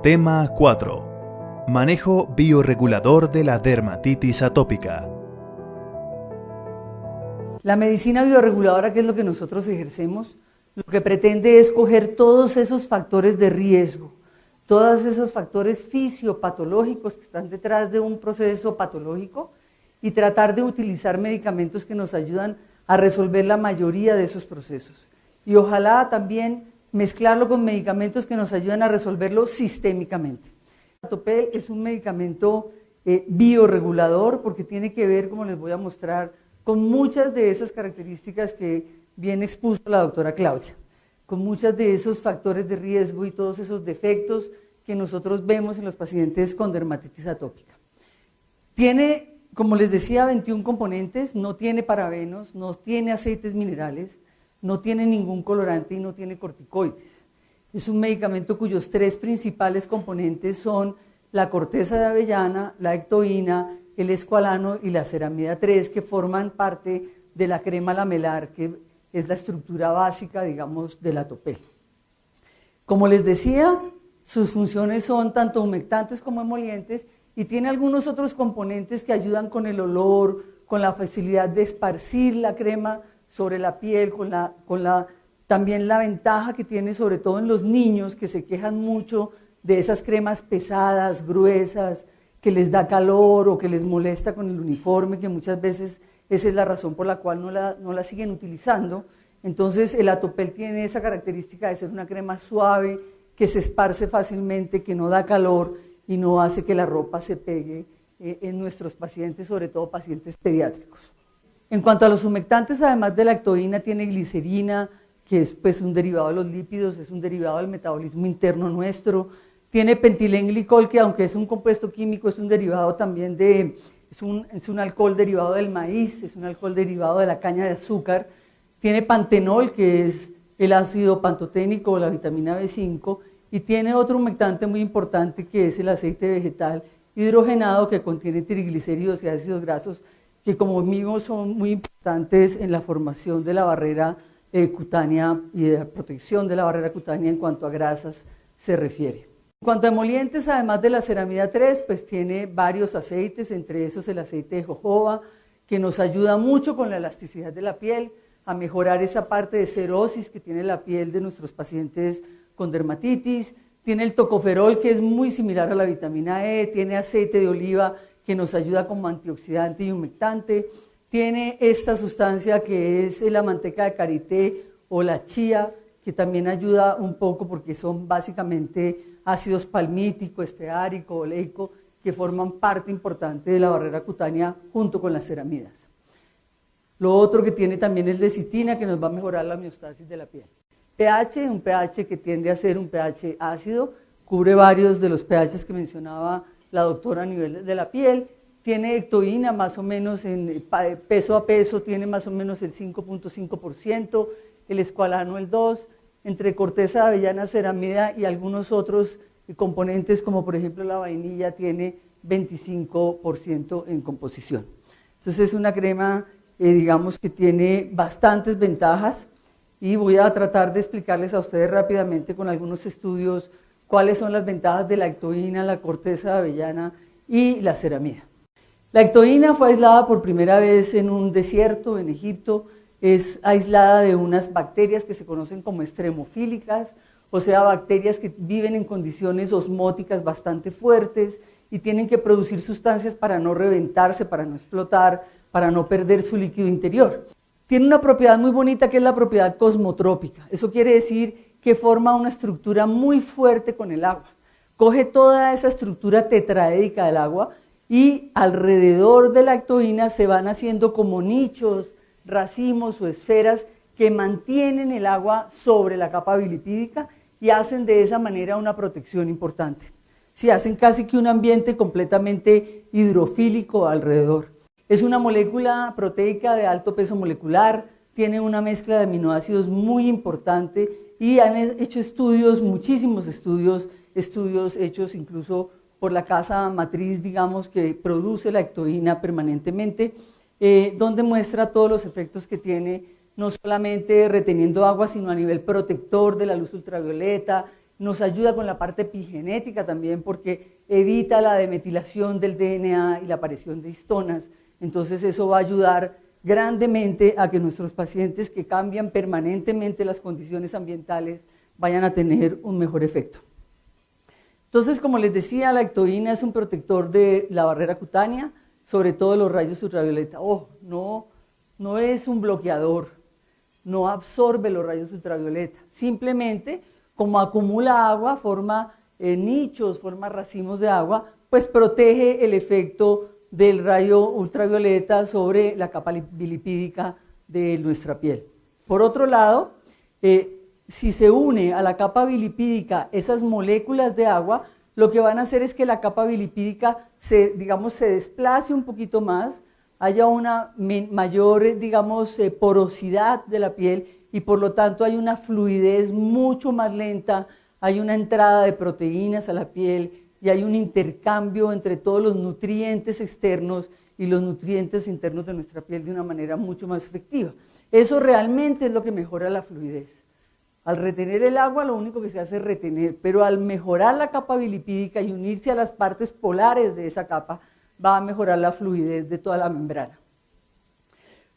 Tema 4. Manejo biorregulador de la dermatitis atópica. La medicina biorreguladora, que es lo que nosotros ejercemos, lo que pretende es coger todos esos factores de riesgo, todos esos factores fisiopatológicos que están detrás de un proceso patológico y tratar de utilizar medicamentos que nos ayudan a resolver la mayoría de esos procesos. Y ojalá también mezclarlo con medicamentos que nos ayudan a resolverlo sistémicamente. El Atopel es un medicamento biorregulador porque tiene que ver, como les voy a mostrar, con muchas de esas características que bien expuso la doctora Claudia, con muchos de esos factores de riesgo y todos esos defectos que nosotros vemos en los pacientes con dermatitis atópica. Tiene, como les decía, 21 componentes, no tiene parabenos, no tiene aceites minerales, no tiene ningún colorante y no tiene corticoides. Es un medicamento cuyos 3 principales componentes son la corteza de avellana, la ectoína, el escualano y la ceramida 3, que forman parte de la crema lamelar, que es la estructura básica, digamos, del Atopel. Como les decía, sus funciones son tanto humectantes como emolientes y tiene algunos otros componentes que ayudan con el olor, con la facilidad de esparcir la crema sobre la piel, también la ventaja que tiene sobre todo en los niños que se quejan mucho de esas cremas pesadas, gruesas, que les da calor o que les molesta con el uniforme, que muchas veces esa es la razón por la cual no la siguen utilizando. Entonces el Atopel tiene esa característica de ser una crema suave, que se esparce fácilmente, que no da calor y no hace que la ropa se pegue en nuestros pacientes, sobre todo pacientes pediátricos. En cuanto a los humectantes, además de la ectoína, tiene glicerina, que es pues, un derivado de los lípidos, es un derivado del metabolismo interno nuestro. Tiene pentilenglicol, que aunque es un compuesto químico, es un derivado también es un alcohol derivado del maíz, es un alcohol derivado de la caña de azúcar. Tiene pantenol, que es el ácido pantoténico o la vitamina B5, y tiene otro humectante muy importante que es el aceite vegetal hidrogenado, que contiene triglicéridos y ácidos grasos, que como vimos son muy importantes en la formación de la barrera cutánea y de la protección de la barrera cutánea en cuanto a grasas se refiere. En cuanto a emolientes, además de la ceramida 3, pues tiene varios aceites, entre esos el aceite de jojoba, que nos ayuda mucho con la elasticidad de la piel, a mejorar esa parte de cerosis que tiene la piel de nuestros pacientes con dermatitis. Tiene el tocoferol, que es muy similar a la vitamina E, tiene aceite de oliva, que nos ayuda como antioxidante y humectante. Tiene esta sustancia que es la manteca de karité o la chía, que también ayuda un poco porque son básicamente ácidos palmítico, esteárico, oleico, que forman parte importante de la barrera cutánea junto con las ceramidas. Lo otro que tiene también es lecitina, que nos va a mejorar la homeostasis de la piel. pH, un pH que tiende a ser un pH ácido, cubre varios de los pHs que mencionaba la doctora a nivel de la piel. Tiene ectoína más o menos en peso a peso, tiene más o menos el 5.5%, el escualano el 2%, entre corteza de avellana, ceramida y algunos otros componentes como por ejemplo la vainilla tiene 25% en composición. Entonces es una crema digamos que tiene bastantes ventajas y voy a tratar de explicarles a ustedes rápidamente con algunos estudios cuáles son las ventajas de la ectoína, la corteza de avellana y la ceramida. La ectoína fue aislada por primera vez en un desierto en Egipto, es aislada de unas bacterias que se conocen como extremofílicas, o sea, bacterias que viven en condiciones osmóticas bastante fuertes y tienen que producir sustancias para no reventarse, para no explotar, para no perder su líquido interior. Tiene una propiedad muy bonita que es la propiedad cosmotrópica. Eso quiere decir que forma una estructura muy fuerte con el agua. Coge toda esa estructura tetraédica del agua y alrededor de la ectoína se van haciendo como nichos, racimos o esferas que mantienen el agua sobre la capa bilipídica y hacen de esa manera una protección importante. Sí, hacen casi que un ambiente completamente hidrofílico alrededor. Es una molécula proteica de alto peso molecular, tiene una mezcla de aminoácidos muy importante y han hecho estudios, muchísimos estudios hechos incluso por la casa matriz, digamos, que produce la ectoína permanentemente, donde muestra todos los efectos que tiene, no solamente reteniendo agua, sino a nivel protector de la luz ultravioleta, nos ayuda con la parte epigenética también porque evita la demetilación del DNA y la aparición de histonas. Entonces eso va a ayudar grandemente a que nuestros pacientes que cambian permanentemente las condiciones ambientales vayan a tener un mejor efecto. Entonces, como les decía, la ectoína es un protector de la barrera cutánea, sobre todo los rayos ultravioleta. No es un bloqueador, no absorbe los rayos ultravioleta, simplemente como acumula agua, forma nichos, forma racimos de agua, pues protege el efecto del rayo ultravioleta sobre la capa bilipídica de nuestra piel. Por otro lado, si se une a la capa bilipídica esas moléculas de agua, lo que van a hacer es que la capa bilipídica se desplace un poquito más, haya una mayor, porosidad de la piel y por lo tanto hay una fluidez mucho más lenta, hay una entrada de proteínas a la piel y hay un intercambio entre todos los nutrientes externos y los nutrientes internos de nuestra piel de una manera mucho más efectiva. Eso realmente es lo que mejora la fluidez. Al retener el agua lo único que se hace es retener, pero al mejorar la capa bilipídica y unirse a las partes polares de esa capa, va a mejorar la fluidez de toda la membrana.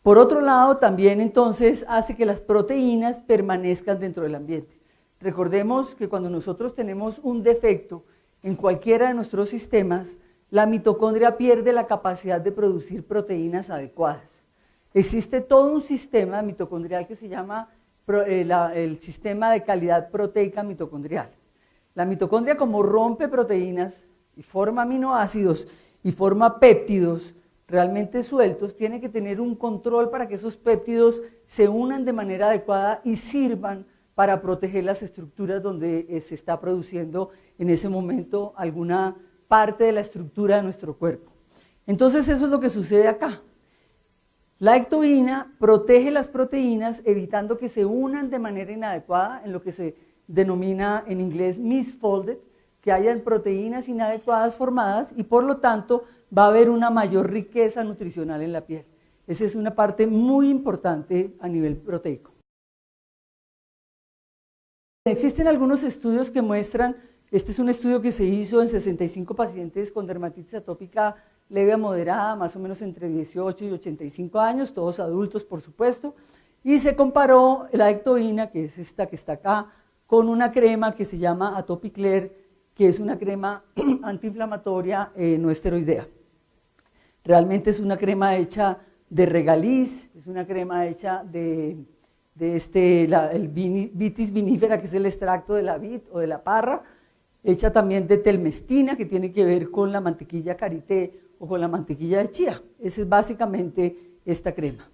Por otro lado, también entonces hace que las proteínas permanezcan dentro del ambiente. Recordemos que cuando nosotros tenemos un defecto en cualquiera de nuestros sistemas, la mitocondria pierde la capacidad de producir proteínas adecuadas. Existe todo un sistema mitocondrial que se llama el sistema de calidad proteica mitocondrial. La mitocondria, como rompe proteínas y forma aminoácidos y forma péptidos realmente sueltos, tiene que tener un control para que esos péptidos se unan de manera adecuada y sirvan para proteger las estructuras donde se está produciendo en ese momento alguna parte de la estructura de nuestro cuerpo. Entonces eso es lo que sucede acá. La ectoína protege las proteínas evitando que se unan de manera inadecuada en lo que se denomina en inglés misfolded, que hayan proteínas inadecuadas formadas y por lo tanto va a haber una mayor riqueza nutricional en la piel. Esa es una parte muy importante a nivel proteico. Existen algunos estudios que muestran, este es un estudio que se hizo en 65 pacientes con dermatitis atópica leve a moderada, más o menos entre 18 y 85 años, todos adultos por supuesto, y se comparó la ectoína, que es esta que está acá, con una crema que se llama Atopiclair, que es una crema antiinflamatoria no esteroidea. Realmente es una crema hecha de regaliz, es una crema hecha de el vitis vinifera, que es el extracto de la vid o de la parra, hecha también de telmestina, que tiene que ver con la mantequilla karité o con la mantequilla de chía. Esa es básicamente esta crema.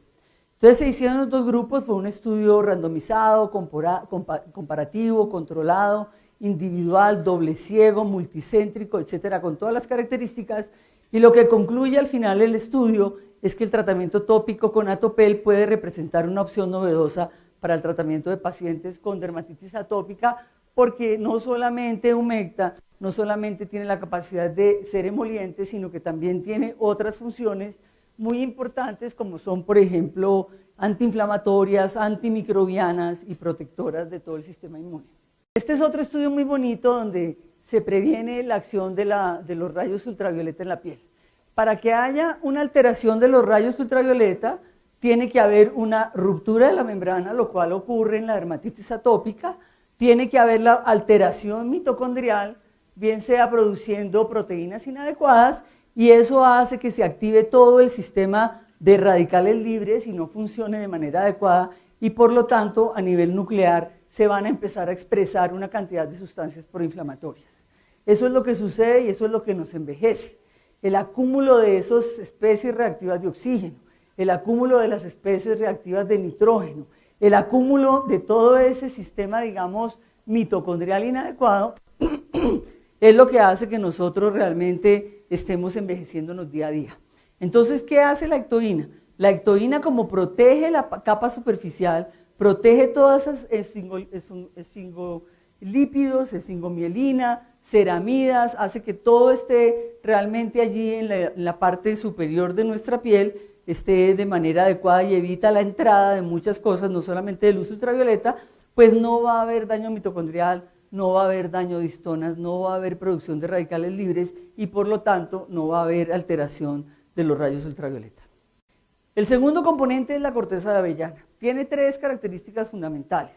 Entonces se hicieron los dos grupos, fue un estudio randomizado, comparativo, controlado, individual, doble ciego, multicéntrico, etcétera, con todas las características, y lo que concluye al final el estudio es que el tratamiento tópico con Atopel puede representar una opción novedosa para el tratamiento de pacientes con dermatitis atópica, porque no solamente humecta, no solamente tiene la capacidad de ser emoliente, sino que también tiene otras funciones muy importantes como son, por ejemplo, antiinflamatorias, antimicrobianas y protectoras de todo el sistema inmune. Este es otro estudio muy bonito donde se previene la acción de los rayos ultravioleta en la piel. Para que haya una alteración de los rayos ultravioleta, tiene que haber una ruptura de la membrana, lo cual ocurre en la dermatitis atópica, tiene que haber la alteración mitocondrial, bien sea produciendo proteínas inadecuadas, y eso hace que se active todo el sistema de radicales libres y no funcione de manera adecuada, y por lo tanto a nivel nuclear se van a empezar a expresar una cantidad de sustancias proinflamatorias. Eso es lo que sucede y eso es lo que nos envejece. El acúmulo de esas especies reactivas de oxígeno, el acúmulo de las especies reactivas de nitrógeno, el acúmulo de todo ese sistema, digamos, mitocondrial inadecuado, es lo que hace que nosotros realmente estemos envejeciéndonos día a día. Entonces, ¿qué hace la ectoína? La ectoína, como protege la capa superficial, protege todas esas esfingolípidos, esfingomielina, ceramidas, hace que todo esté realmente allí en la parte superior de nuestra piel, esté de manera adecuada y evita la entrada de muchas cosas, no solamente de luz ultravioleta, pues no va a haber daño mitocondrial, no va a haber daño de histonas, no va a haber producción de radicales libres y por lo tanto no va a haber alteración de los rayos ultravioleta. El segundo componente es la corteza de avellana. Tiene tres características fundamentales.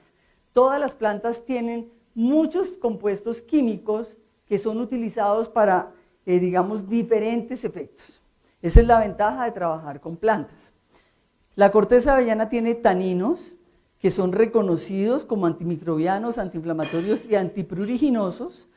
Todas las plantas tienen muchos compuestos químicos que son utilizados para, digamos, diferentes efectos. Esa es la ventaja de trabajar con plantas. La corteza de avellana tiene taninos que son reconocidos como antimicrobianos, antiinflamatorios y antipruriginosos.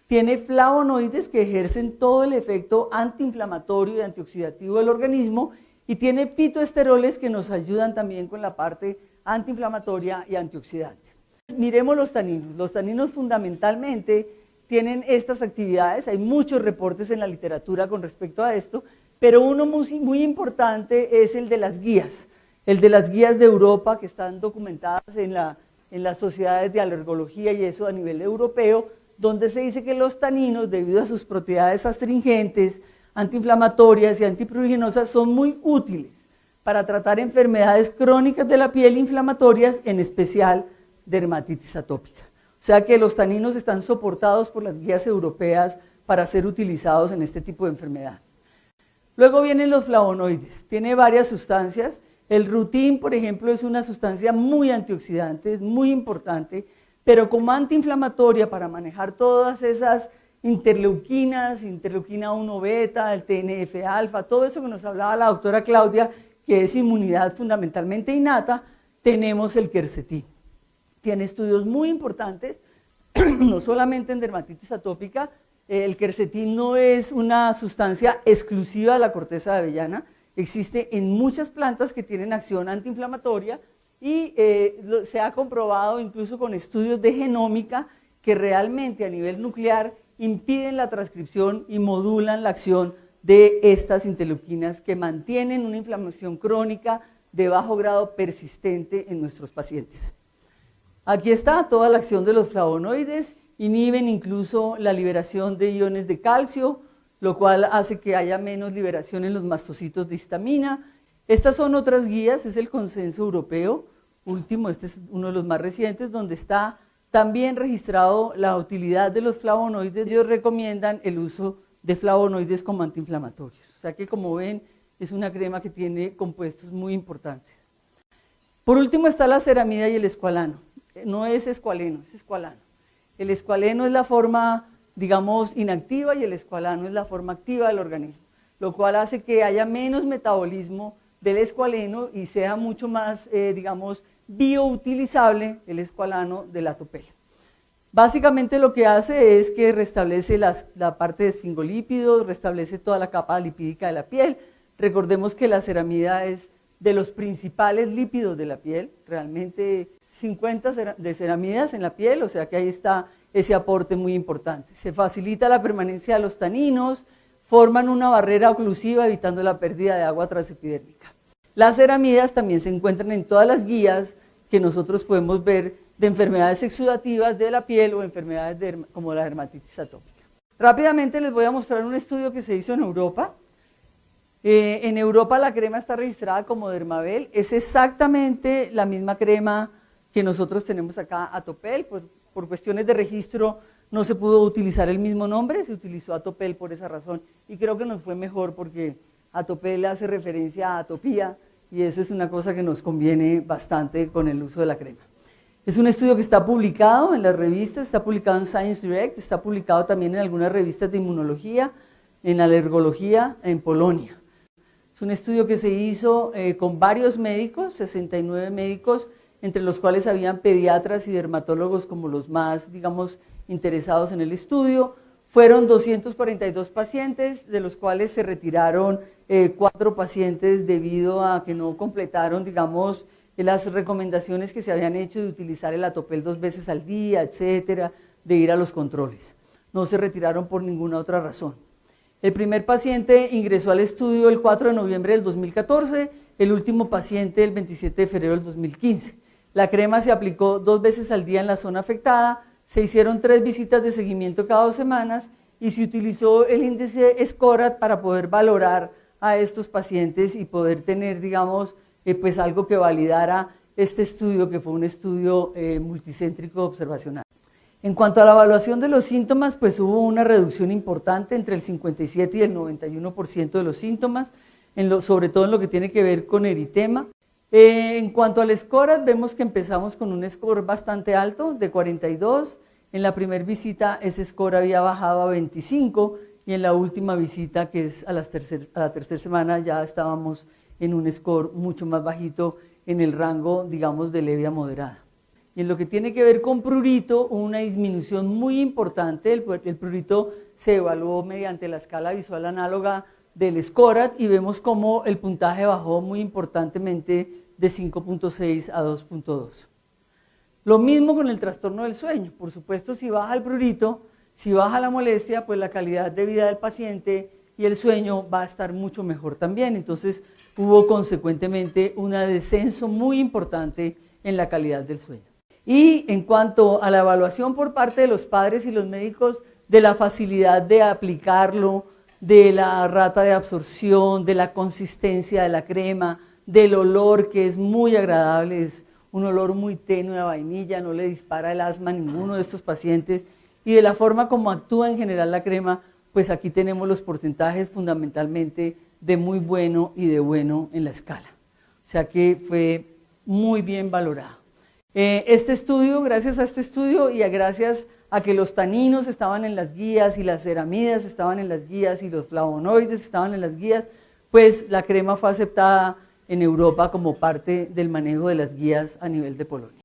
Tiene flavonoides que ejercen todo el efecto antiinflamatorio y antioxidativo del organismo y tiene fitoesteroles que nos ayudan también con la parte antiinflamatoria y antioxidante. Miremos los taninos. Los taninos fundamentalmente tienen estas actividades, hay muchos reportes en la literatura con respecto a esto, pero uno muy importante es el de las guías. El de las guías de Europa que están documentadas en las sociedades de alergología y eso a nivel europeo, donde se dice que los taninos, debido a sus propiedades astringentes, antiinflamatorias y antipruriginosas, son muy útiles para tratar enfermedades crónicas de la piel inflamatorias, en especial dermatitis atópica. O sea que los taninos están soportados por las guías europeas para ser utilizados en este tipo de enfermedad. Luego vienen los flavonoides, tiene varias sustancias. El rutin, por ejemplo, es una sustancia muy antioxidante, es muy importante, pero como antiinflamatoria para manejar todas esas interleuquinas, interleuquina 1 beta, el TNF-alfa, todo eso que nos hablaba la doctora Claudia, que es inmunidad fundamentalmente innata, tenemos el quercetín. Tiene estudios muy importantes, no solamente en dermatitis atópica. El quercetín no es una sustancia exclusiva de la corteza de avellana, existe en muchas plantas que tienen acción antiinflamatoria y se ha comprobado incluso con estudios de genómica que realmente a nivel nuclear impiden la transcripción y modulan la acción de estas interleuquinas que mantienen una inflamación crónica de bajo grado persistente en nuestros pacientes. Aquí está toda la acción de los flavonoides, inhiben incluso la liberación de iones de calcio, lo cual hace que haya menos liberación en los mastocitos de histamina. Estas son otras guías, es el consenso europeo último, este es uno de los más recientes, donde está también registrado la utilidad de los flavonoides. Ellos recomiendan el uso de flavonoides como antiinflamatorios. O sea que, como ven, es una crema que tiene compuestos muy importantes. Por último está la ceramida y el escualano. No es escualeno, es escualano. El escualeno es la forma, digamos, inactiva y el escualano es la forma activa del organismo, lo cual hace que haya menos metabolismo del escualeno y sea mucho más, digamos, bioutilizable el escualano del atopel. Básicamente lo que hace es que restablece la parte de esfingolípidos, restablece toda la capa lipídica de la piel. Recordemos que la ceramida es de los principales lípidos de la piel, realmente 50 de ceramidas en la piel, o sea que ahí está ese aporte muy importante. Se facilita la permanencia de los taninos, forman una barrera oclusiva evitando la pérdida de agua transepidérmica. Las ceramidas también se encuentran en todas las guías que nosotros podemos ver de enfermedades exudativas de la piel o enfermedades como la dermatitis atópica. Rápidamente les voy a mostrar un estudio que se hizo en Europa. En Europa la crema está registrada como Dermavel, es exactamente la misma crema que nosotros tenemos acá, Atopel. Por cuestiones de registro no se pudo utilizar el mismo nombre, se utilizó Atopel por esa razón y creo que nos fue mejor porque Atopel hace referencia a atopía y eso es una cosa que nos conviene bastante con el uso de la crema. Es un estudio que está publicado en las revistas, está publicado en Science Direct, está publicado también en algunas revistas de inmunología, en alergología en Polonia. Es un estudio que se hizo con varios médicos, 69 médicos, entre los cuales habían pediatras y dermatólogos como los más, digamos, interesados en el estudio. Fueron 242 pacientes, de los cuales se retiraron 4 pacientes debido a que no completaron, digamos, las recomendaciones que se habían hecho de utilizar el Atopel 2 veces al día, etcétera, de ir a los controles. No se retiraron por ninguna otra razón. El primer paciente ingresó al estudio el 4 de noviembre del 2014, el último paciente el 27 de febrero del 2015. La crema se aplicó 2 veces al día en la zona afectada, se hicieron 3 visitas de seguimiento cada 2 semanas y se utilizó el índice SCORAT para poder valorar a estos pacientes y poder tener, digamos, pues algo que validara este estudio, que fue un estudio multicéntrico observacional. En cuanto a la evaluación de los síntomas, pues hubo una reducción importante entre el 57 y el 91% de los síntomas, sobre todo en lo que tiene que ver con eritema. En cuanto al SCORAT, vemos que empezamos con un score bastante alto, de 42. En la primera visita ese score había bajado a 25 y en la última visita, que es a la tercera semana, ya estábamos en un score mucho más bajito en el rango, digamos, de leve a moderada. Y en lo que tiene que ver con prurito, hubo una disminución muy importante. El prurito se evaluó mediante la escala visual análoga del SCORAT y vemos cómo el puntaje bajó muy importantemente de 5.6 a 2.2. Lo mismo con el trastorno del sueño. Por supuesto, si baja el prurito, si baja la molestia, pues la calidad de vida del paciente y el sueño va a estar mucho mejor también. Entonces hubo consecuentemente un descenso muy importante en la calidad del sueño. Y en cuanto a la evaluación por parte de los padres y los médicos de la facilidad de aplicarlo, de la rata de absorción, de la consistencia de la crema, del olor que es muy agradable, es un olor muy tenue a vainilla, no le dispara el asma a ninguno de estos pacientes, y de la forma como actúa en general la crema, pues aquí tenemos los porcentajes fundamentalmente de muy bueno y de bueno en la escala. O sea que fue muy bien valorado. Este estudio, gracias a este estudio y gracias a que los taninos estaban en las guías y las ceramidas estaban en las guías y los flavonoides estaban en las guías, pues la crema fue aceptada en Europa como parte del manejo de las guías a nivel de Polonia.